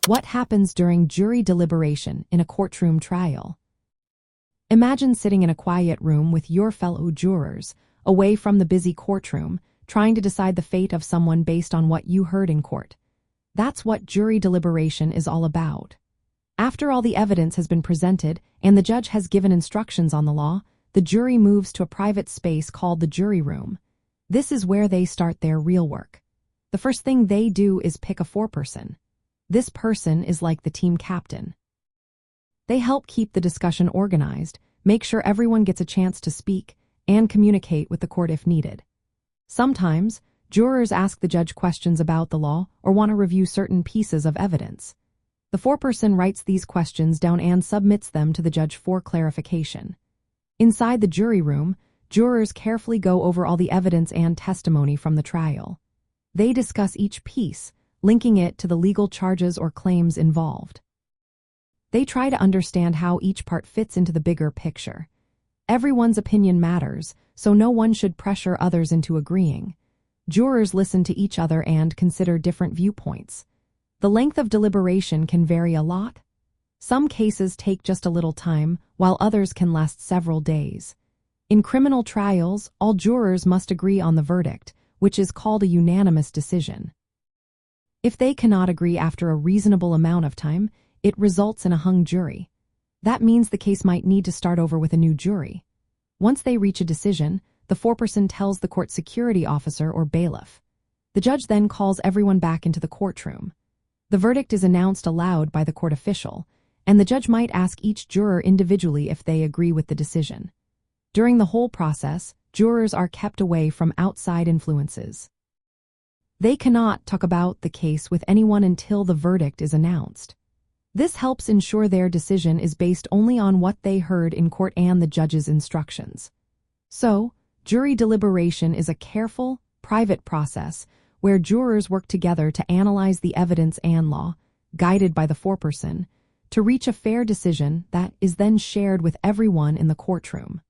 What happens during jury deliberation in a courtroom trial? Imagine sitting in a quiet room with your fellow jurors, away from the busy courtroom, trying to decide the fate of someone based on what you heard in court. That's what jury deliberation is all about. After all the evidence has been presented and the judge has given instructions on the law, the jury moves to a private space called the jury room. This is where they start their real work. The first thing they do is pick a foreperson. This person is like the team captain. They help keep the discussion organized, make sure everyone gets a chance to speak, and communicate with the court if needed. Sometimes, jurors ask the judge questions about the law or want to review certain pieces of evidence. The foreperson writes these questions down and submits them to the judge for clarification. Inside the jury room, jurors carefully go over all the evidence and testimony from the trial. They discuss each piece, linking it to the legal charges or claims involved. They try to understand how each part fits into the bigger picture. Everyone's opinion matters, so no one should pressure others into agreeing. Jurors listen to each other and consider different viewpoints. The length of deliberation can vary a lot. Some cases take just a little time, while others can last several days. In criminal trials, all jurors must agree on the verdict, which is called a unanimous decision. If they cannot agree after a reasonable amount of time, it results in a hung jury. That means the case might need to start over with a new jury. Once they reach a decision, the foreperson tells the court security officer or bailiff. The judge then calls everyone back into the courtroom. The verdict is announced aloud by the court official, and the judge might ask each juror individually if they agree with the decision. During the whole process, jurors are kept away from outside influences. They cannot talk about the case with anyone until the verdict is announced. This helps ensure their decision is based only on what they heard in court and the judge's instructions. So, jury deliberation is a careful, private process where jurors work together to analyze the evidence and law, guided by the foreperson, to reach a fair decision that is then shared with everyone in the courtroom.